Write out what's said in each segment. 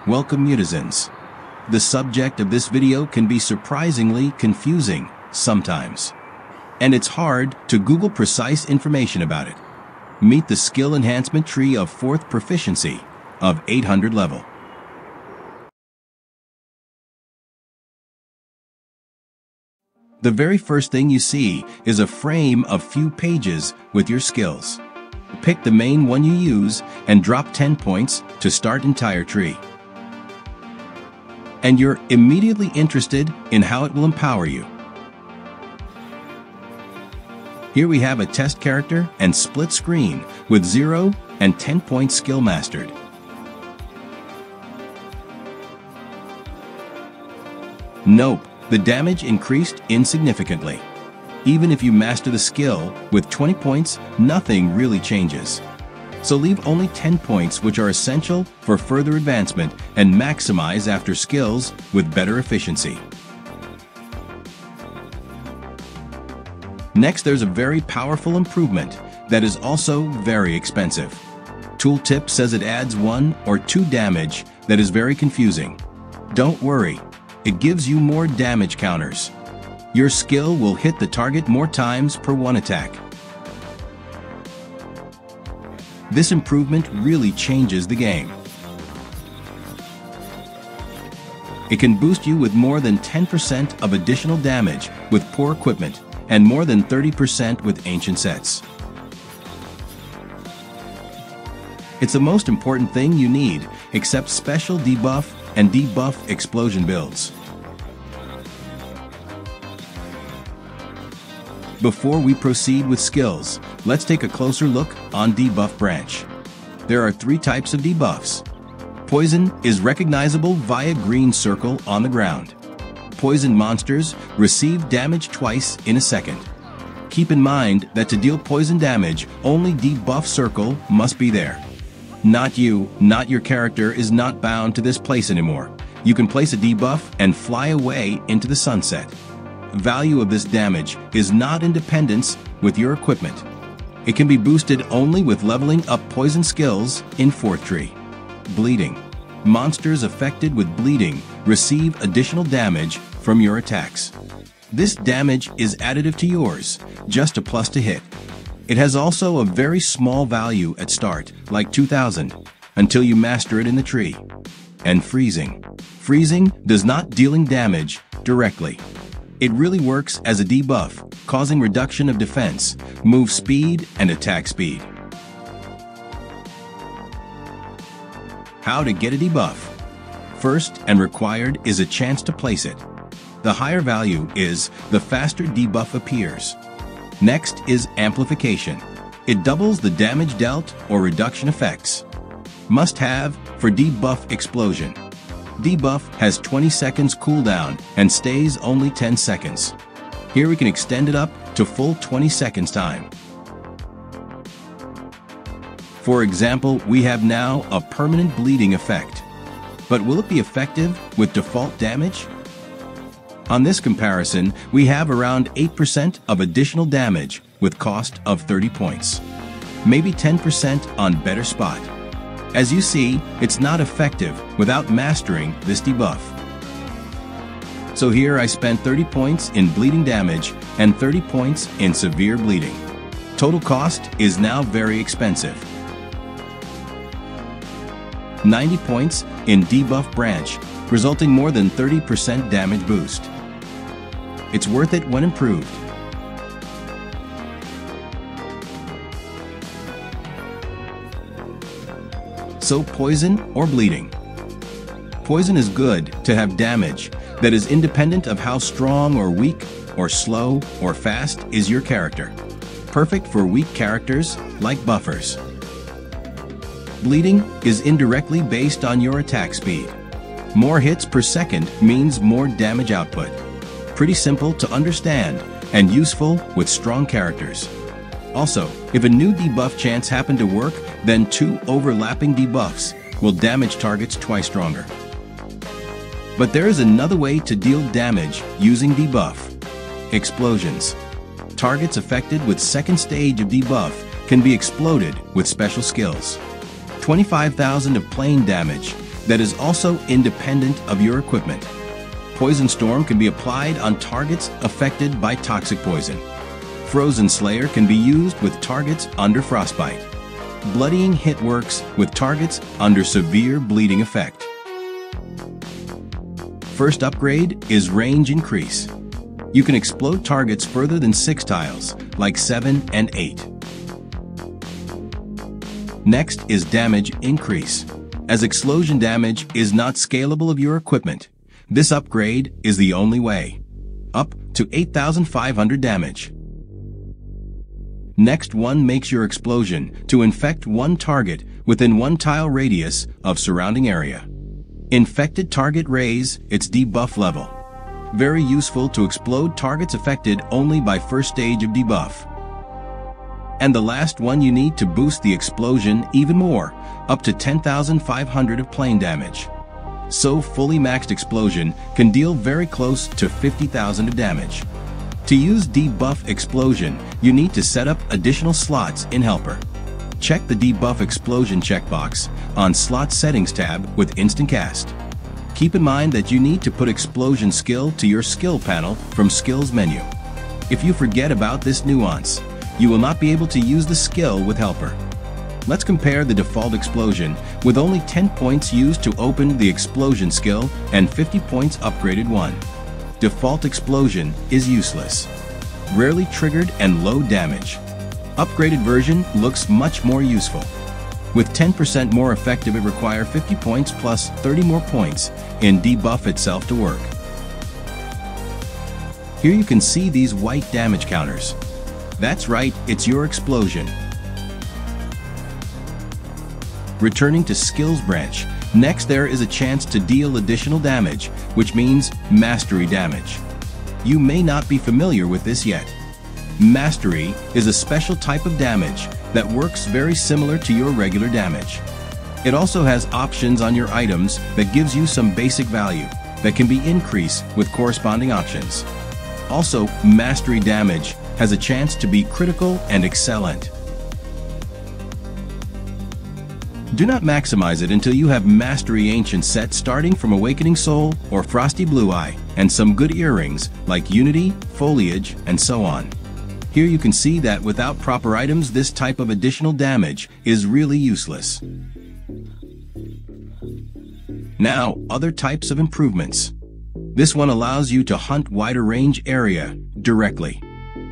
Welcome Mutazens. The subject of this video can be surprisingly confusing sometimes, and it's hard to Google precise information about it. Meet the skill enhancement tree of 4th proficiency of 800 level. The very first thing you see is a frame of few pages with your skills. Pick the main one you use and drop 10 points to start entire tree. And you're immediately interested in how it will empower you. Here we have a test character and split screen with 0 and 10 point skill mastered. Nope, the damage increased insignificantly. Even if you master the skill with 20 points, nothing really changes. So leave only 10 points which are essential for further advancement and maximize after skills with better efficiency. Next, there's a very powerful improvement that is also very expensive. Tooltip says it adds 1 or 2 damage that is very confusing. Don't worry, it gives you more damage counters. Your skill will hit the target more times per one attack. This improvement really changes the game. It can boost you with more than 10% of additional damage with poor equipment and more than 30% with ancient sets. It's the most important thing you need, except special debuff and debuff explosion builds. Before we proceed with skills, let's take a closer look on debuff branch. There are 3 types of debuffs. Poison is recognizable via green circle on the ground. Poison monsters receive damage twice in a second. Keep in mind that to deal poison damage, only debuff circle must be there. Not your character is not bound to this place anymore. You can place a debuff and fly away into the sunset. Value of this damage is not in dependence with your equipment. It can be boosted only with leveling up poison skills in 4th tree. Bleeding. Monsters affected with bleeding receive additional damage from your attacks. This damage is additive to yours, just a plus to hit. It has also a very small value at start, like 2000, until you master it in the tree. And freezing. Freezing does not dealing damage directly. It really works as a debuff, causing reduction of defense, move speed, and attack speed. How to get a debuff? First and required is a chance to place it. The higher value is, the faster debuff appears. Next is amplification. It doubles the damage dealt or reduction effects. Must have for debuff explosion. Debuff has 20 seconds cooldown and stays only 10 seconds. Here we can extend it up to full 20 seconds time. For example, we have now a permanent bleeding effect. But will it be effective with default damage? On this comparison, we have around 8% of additional damage with cost of 30 points. Maybe 10% on better spot. As you see, it's not effective without mastering this debuff. So here I spent 30 points in bleeding damage and 30 points in severe bleeding. Total cost is now very expensive. 90 points in debuff branch, resulting more than 30% damage boost. It's worth it when improved. So poison or bleeding? Poison is good to have damage that is independent of how strong or weak or slow or fast is your character. Perfect for weak characters like buffers. Bleeding is indirectly based on your attack speed. More hits per second means more damage output. Pretty simple to understand and useful with strong characters. Also, if a new debuff chance happened to work, then 2 overlapping debuffs will damage targets twice stronger. But there is another way to deal damage using debuff. Explosions. Targets affected with 2nd stage of debuff can be exploded with special skills. 25,000 of plain damage that is also independent of your equipment. Poison Storm can be applied on targets affected by toxic poison. Frozen Slayer can be used with targets under frostbite. Bloodying Hit works with targets under severe bleeding effect. First upgrade is Range Increase. You can explode targets further than 6 tiles, like 7 and 8. Next is Damage Increase. As explosion damage is not scalable of your equipment, this upgrade is the only way. Up to 8,500 damage. Next one makes your explosion to infect one target within 1 tile radius of surrounding area. Infected target raise its debuff level. Very useful to explode targets affected only by first stage of debuff. And the last one you need to boost the explosion even more, up to 10,500 of plane damage. So fully maxed explosion can deal very close to 50,000 of damage. To use debuff explosion, you need to set up additional slots in Helper. Check the debuff explosion checkbox on Slot Settings tab with Instant Cast. Keep in mind that you need to put explosion skill to your skill panel from Skills menu. If you forget about this nuance, you will not be able to use the skill with Helper. Let's compare the default explosion with only 10 points used to open the explosion skill and 50 points upgraded one. Default explosion is useless, rarely triggered and low damage. Upgraded version looks much more useful. With 10% more effective, it requires 50 points plus 30 more points in debuff itself to work. Here you can see these white damage counters. That's right, it's your explosion. Returning to Skills branch, next there is a chance to deal additional damage, which means Mastery damage. You may not be familiar with this yet. Mastery is a special type of damage that works very similar to your regular damage. It also has options on your items that gives you some basic value that can be increased with corresponding options. Also, Mastery damage has a chance to be critical and excellent. Do not maximize it until you have Mastery Ancient set starting from Awakening Soul or Frosty Blue Eye and some good earrings like Unity, Foliage, and so on. Here you can see that without proper items, this type of additional damage is really useless. Now, other types of improvements. This one allows you to hunt wider range area directly.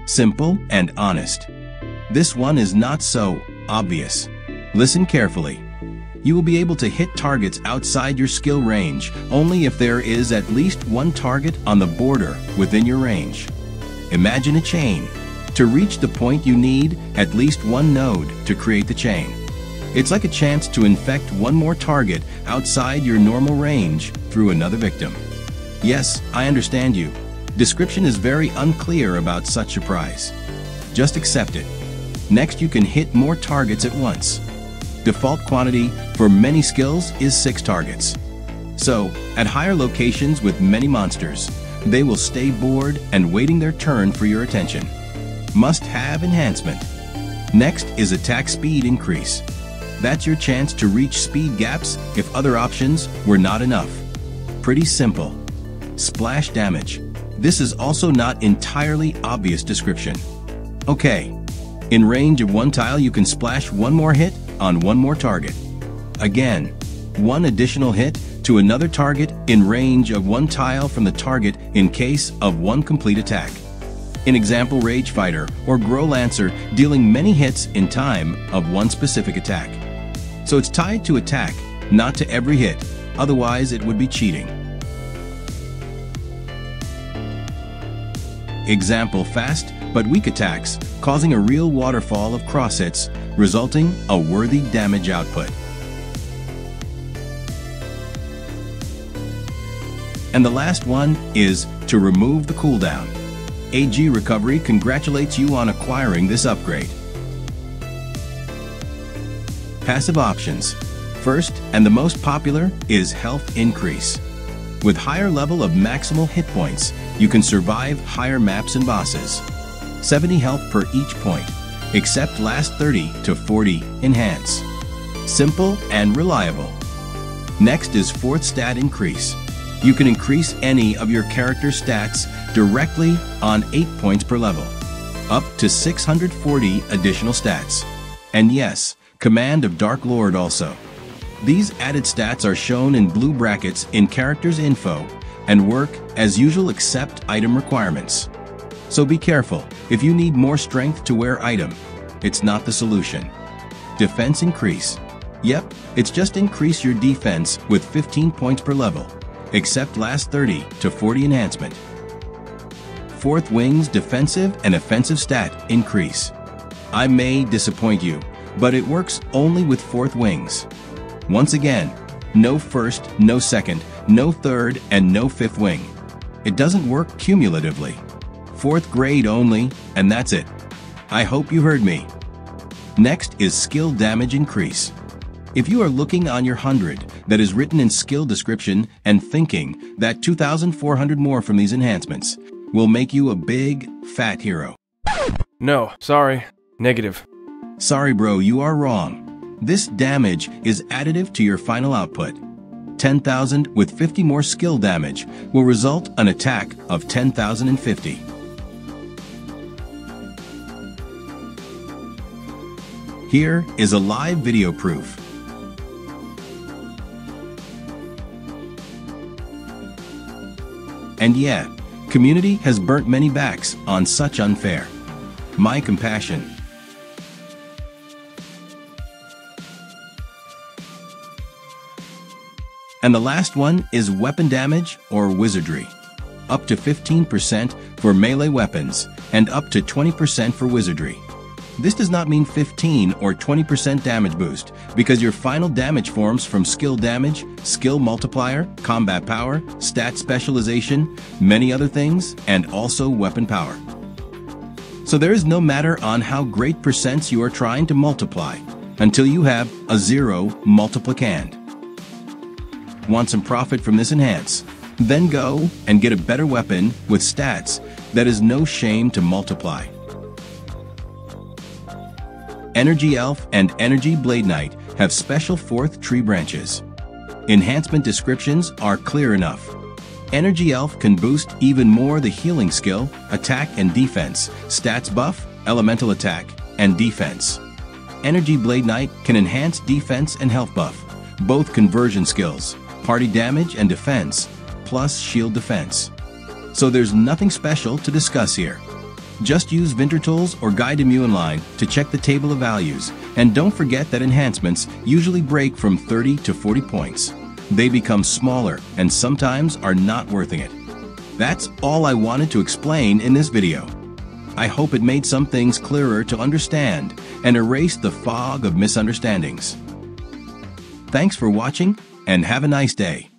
Simple and honest. This one is not so obvious. Listen carefully. You will be able to hit targets outside your skill range only if there is at least one target on the border within your range. Imagine a chain. To reach the point, you need at least one node to create the chain. It's like a chance to infect one more target outside your normal range through another victim. Yes, I understand you. Description is very unclear about such surprise. Just accept it. Next, you can hit more targets at once. Default quantity for many skills is 6 targets. So, at higher locations with many monsters, they will stay bored and waiting their turn for your attention. Must have enhancement. Next is attack speed increase. That's your chance to reach speed gaps if other options were not enough. Pretty simple. Splash damage. This is also not entirely obvious description. Okay. In range of one tile, you can splash one more hit on one more target. Again, one additional hit to another target in range of one tile from the target in case of one complete attack. In example, Rage Fighter or Grow Lancer dealing many hits in time of one specific attack. So it's tied to attack, not to every hit, otherwise it would be cheating. Example, fast but weak attacks, causing a real waterfall of cross hits, resulting a worthy damage output. And the last one is to remove the cooldown. AG Recovery congratulates you on acquiring this upgrade. Passive options. First, and the most popular, is Health Increase. With higher level of maximal hit points, you can survive higher maps and bosses. 70 health per each point, except last 30 to 40 enhance. Simple and reliable. Next is fourth stat increase. You can increase any of your character stats directly on 8 points per level, up to 640 additional stats. And yes, Command of Dark Lord also. These added stats are shown in blue brackets in character's info and work as usual except item requirements. So be careful, if you need more strength to wear item, it's not the solution. Defense increase. Yep, it's just increase your defense with 15 points per level, except last 30 to 40 enhancement. Fourth wings defensive and offensive stat increase. I may disappoint you, but it works only with fourth wings. Once again, no first, no second, no third, and no fifth wing. It doesn't work cumulatively. Fourth grade only, and that's it. I hope you heard me. Next is skill damage increase. If you are looking on your 100 that is written in skill description and thinking that 2,400 more from these enhancements will make you a big, fat hero. No, sorry. Negative. Sorry bro, you are wrong. This damage is additive to your final output. 10,000 with 50 more skill damage will result an attack of 10,050. Here is a live video proof. And yeah, community has burnt many backs on such unfair. My compassion. And the last one is weapon damage or wizardry. Up to 15% for melee weapons and up to 20% for wizardry. This does not mean 15 or 20% damage boost, because your final damage forms from skill damage, skill multiplier, combat power, stat specialization, many other things, and also weapon power. So there is no matter on how great percents you are trying to multiply, until you have a zero multiplicand. Want some profit from this enhance? Then go and get a better weapon with stats that is no shame to multiply. Energy Elf and Energy Blade Knight have special fourth tree branches. Enhancement descriptions are clear enough. Energy Elf can boost even more the healing skill, attack and defense, stats buff, elemental attack, and defense. Energy Blade Knight can enhance defense and health buff, both conversion skills, party damage and defense, plus shield defense. So there's nothing special to discuss here. Just use Vintertools or Guide Immune Line to check the table of values, and don't forget that enhancements usually break from 30 to 40 points. They become smaller and sometimes are not worth it. That's all I wanted to explain in this video. I hope it made some things clearer to understand and erase the fog of misunderstandings. Thanks for watching and have a nice day.